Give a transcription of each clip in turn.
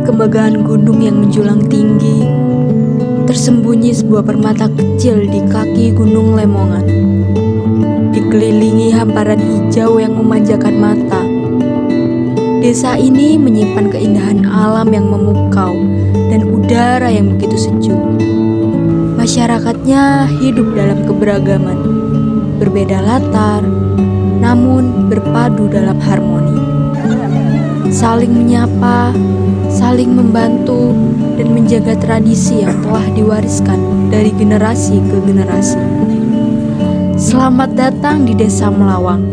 balik kemegahan gunung yang menjulang tinggi, tersembunyi sebuah permata kecil di kaki Gunung Lemongan. Dikelilingi hamparan hijau yang memanjakan mata, desa ini menyimpan keindahan alam yang memukau dan udara yang begitu sejuk. Masyarakatnya hidup dalam keberagaman, berbeda latar, namun berpadu dalam harmoni. Saling menyapa, saling membantu, dan menjaga tradisi yang telah diwariskan dari generasi ke generasi. Selamat datang di Desa Melawang.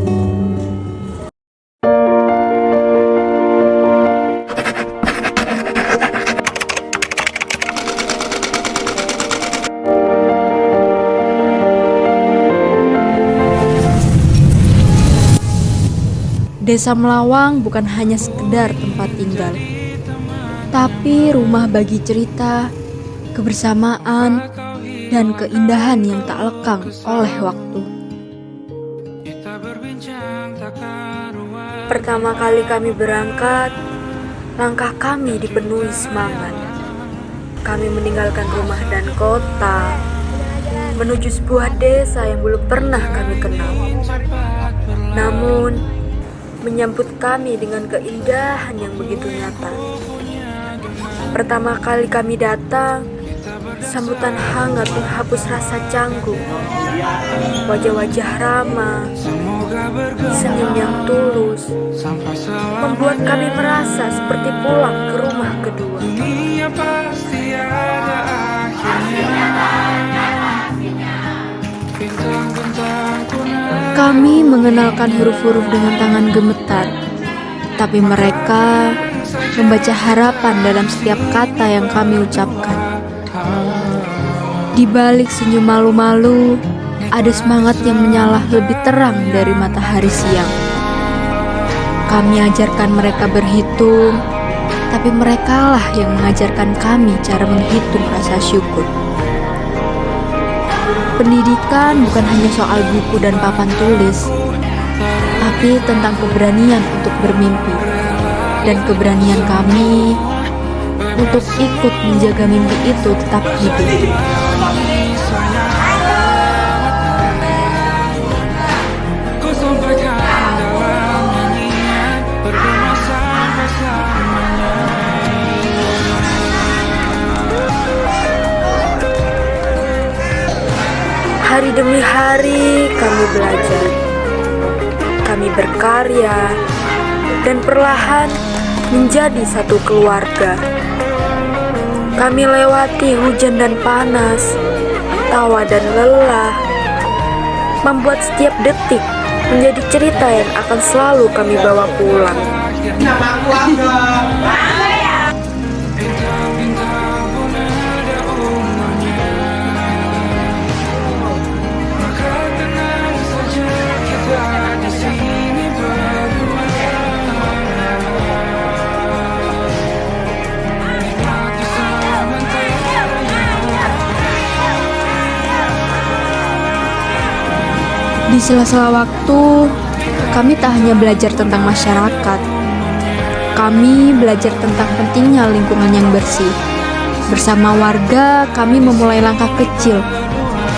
Desa Melawang bukan hanya sekedar tempat tinggal, tapi rumah bagi cerita, kebersamaan, dan keindahan yang tak lekang oleh waktu. Pertama kali kami berangkat, langkah kami dipenuhi semangat. Kami meninggalkan rumah dan kota, menuju sebuah desa yang belum pernah kami kenal. Namun, menyambut kami dengan keindahan yang begitu nyata. Pertama kali kami datang, sambutan hangat menghapus rasa canggung. Wajah-wajah ramah, senyum yang tulus, membuat kami merasa seperti pulang ke rumah kedua. Kami mengenalkan huruf-huruf dengan tangan gemetar, tapi mereka membaca harapan dalam setiap kata yang kami ucapkan. Di balik senyum malu-malu, ada semangat yang menyala lebih terang dari matahari siang. Kami ajarkan mereka berhitung, tapi merekalah yang mengajarkan kami cara menghitung rasa syukur. Pendidikan bukan hanya soal buku dan papan tulis, tapi tentang keberanian untuk bermimpi dan keberanian kami untuk ikut menjaga mimpi itu tetap hidup. Hari demi hari kami belajar, kami berkarya, dan perlahan menjadi satu keluarga. Kami lewati hujan dan panas, tawa dan lelah, membuat setiap detik menjadi cerita yang akan selalu kami bawa pulang. Di sela-sela waktu, kami tak hanya belajar tentang masyarakat. Kami belajar tentang pentingnya lingkungan yang bersih. Bersama warga, kami memulai langkah kecil,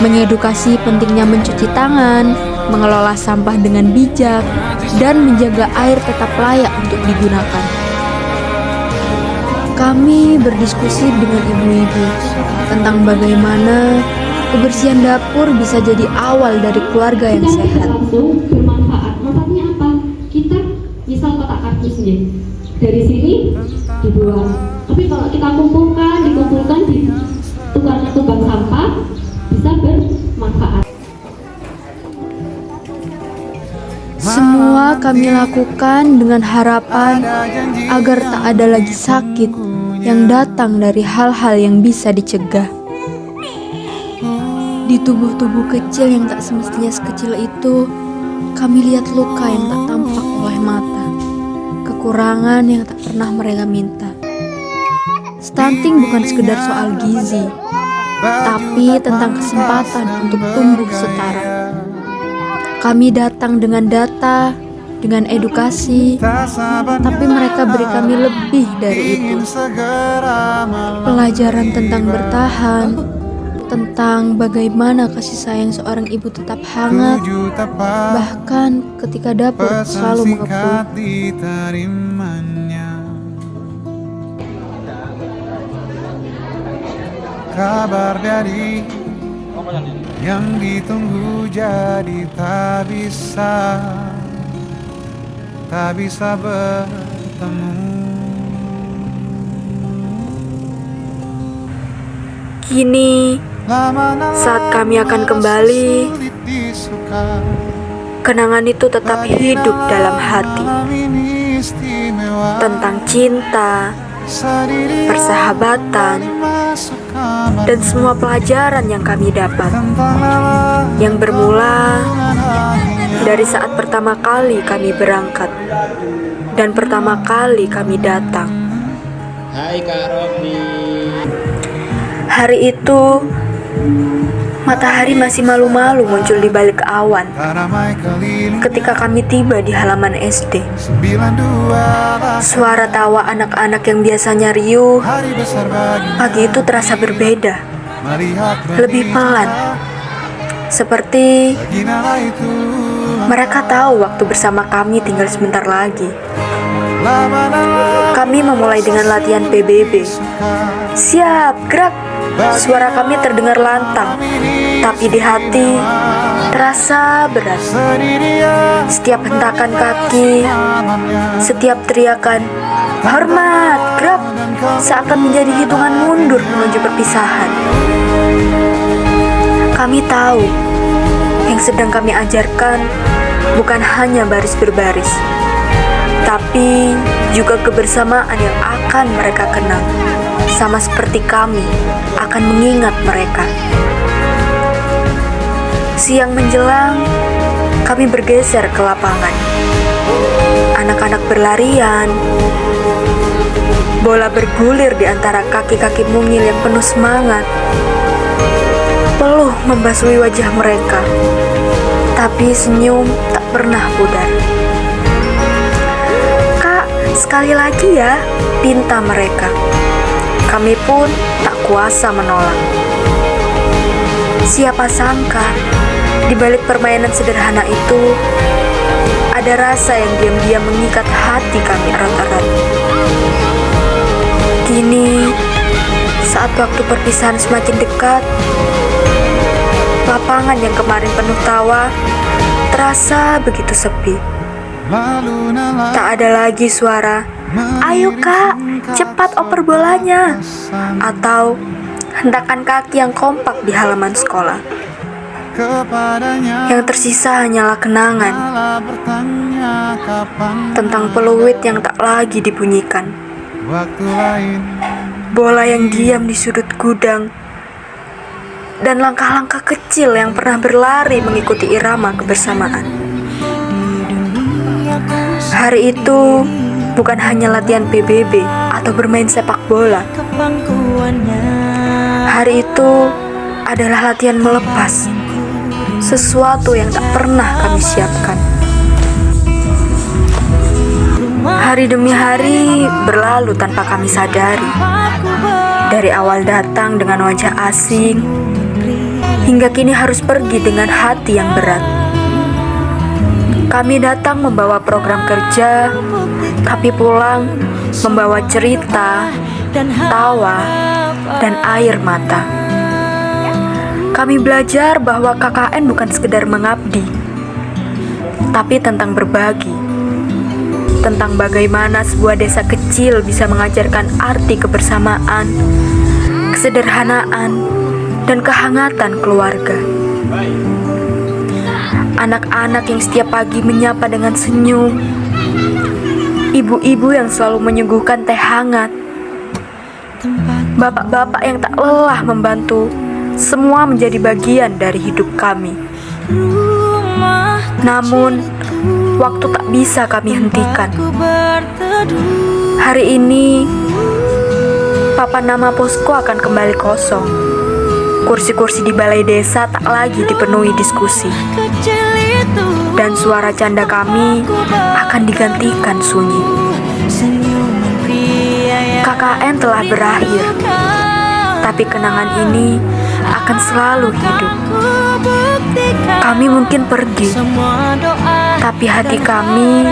mengedukasi pentingnya mencuci tangan, mengelola sampah dengan bijak, dan menjaga air tetap layak untuk digunakan. Kami berdiskusi dengan ibu-ibu tentang bagaimana kebersihan dapur bisa jadi awal dari keluarga yang sehat. Langsung bermanfaat. Manfaatnya apa? Kita misal kotak kardus nih, dari sini dibuang. Tapi kalau kita dikumpulkan di tukang sampah, bisa bermanfaat. Semua kami lakukan dengan harapan agar tak ada lagi sakit yang datang dari hal-hal yang bisa dicegah. Di tubuh-tubuh kecil yang tak semestinya sekecil itu, kami lihat luka yang tak tampak oleh mata, kekurangan yang tak pernah mereka minta. Stunting bukan sekedar soal gizi, tapi tentang kesempatan untuk tumbuh setara. Kami datang dengan data, dengan edukasi, tapi mereka beri kami lebih dari itu. Pelajaran tentang bertahan, tentang bagaimana kasih sayang seorang ibu tetap hangat, bahkan ketika dapur selalu mengepul. Kabar dari yang ditunggu jadi tak bisa bertemu. Kini, saat kami akan kembali, kenangan itu tetap hidup dalam hati. Tentang cinta, persahabatan, dan semua pelajaran yang kami dapat, yang bermula dari saat pertama kali kami berangkat dan pertama kali kami datang. Hai Kak Robi. Hari itu, matahari masih malu-malu muncul di balik awan ketika kami tiba di halaman SD. Suara tawa anak-anak yang biasanya riuh, pagi itu terasa berbeda, lebih pelan. Seperti mereka tahu waktu bersama kami tinggal sebentar lagi. Kami memulai dengan latihan PBB. Siap, gerak! Suara kami terdengar lantang, tapi di hati terasa berat. Setiap hentakan kaki, setiap teriakan hormat, gerak, seakan menjadi hitungan mundur menuju perpisahan. Kami tahu yang sedang kami ajarkan bukan hanya baris berbaris, tapi juga kebersamaan yang akan mereka kenang, sama seperti kami akan mengingat mereka. Siang menjelang, kami bergeser ke lapangan. Anak-anak berlarian, bola bergulir di antara kaki-kaki mungil yang penuh semangat. Peluh membasui wajah mereka, tapi senyum tak pernah pudar. Kak, sekali lagi ya, pinta mereka. Kami pun tak kuasa menolak. Siapa sangka, di balik permainan sederhana itu, ada rasa yang diam-diam mengikat hati kami erat-erat. Kini, saat waktu perpisahan semakin dekat, lapangan yang kemarin penuh tawa terasa begitu sepi. Tak ada lagi suara, "Ayo kak, cepat oper bolanya," atau hentakan kaki yang kompak di halaman sekolah. Yang tersisa hanyalah kenangan tentang peluit yang tak lagi dibunyikan, bola yang diam di sudut gudang, dan langkah-langkah kecil yang pernah berlari mengikuti irama kebersamaan. Hari itu bukan hanya latihan PBB atau bermain sepak bola. Hari itu adalah latihan melepas sesuatu yang tak pernah kami siapkan. Hari demi hari berlalu tanpa kami sadari. Dari awal datang dengan wajah asing, hingga kini harus pergi dengan hati yang berat. Kami datang membawa program kerja, tapi pulang membawa cerita, tawa, dan air mata. Kami belajar bahwa KKN bukan sekedar mengabdi, tapi tentang berbagi. Tentang bagaimana sebuah desa kecil bisa mengajarkan arti kebersamaan, kesederhanaan, dan kehangatan keluarga. Anak-anak yang setiap pagi menyapa dengan senyum, ibu-ibu yang selalu menyuguhkan teh hangat, bapak-bapak yang tak lelah membantu, semua menjadi bagian dari hidup kami. Namun, waktu tak bisa kami hentikan. Hari ini, papan nama posko akan kembali kosong. Kursi-kursi di balai desa tak lagi dipenuhi diskusi. dan suara canda kami akan digantikan sunyi. KKN telah berakhir, tapi kenangan ini akan selalu hidup. Kami mungkin pergi, tapi hati kami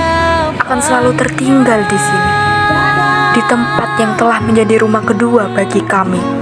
akan selalu tertinggal di sini, di tempat yang telah menjadi rumah kedua bagi kami.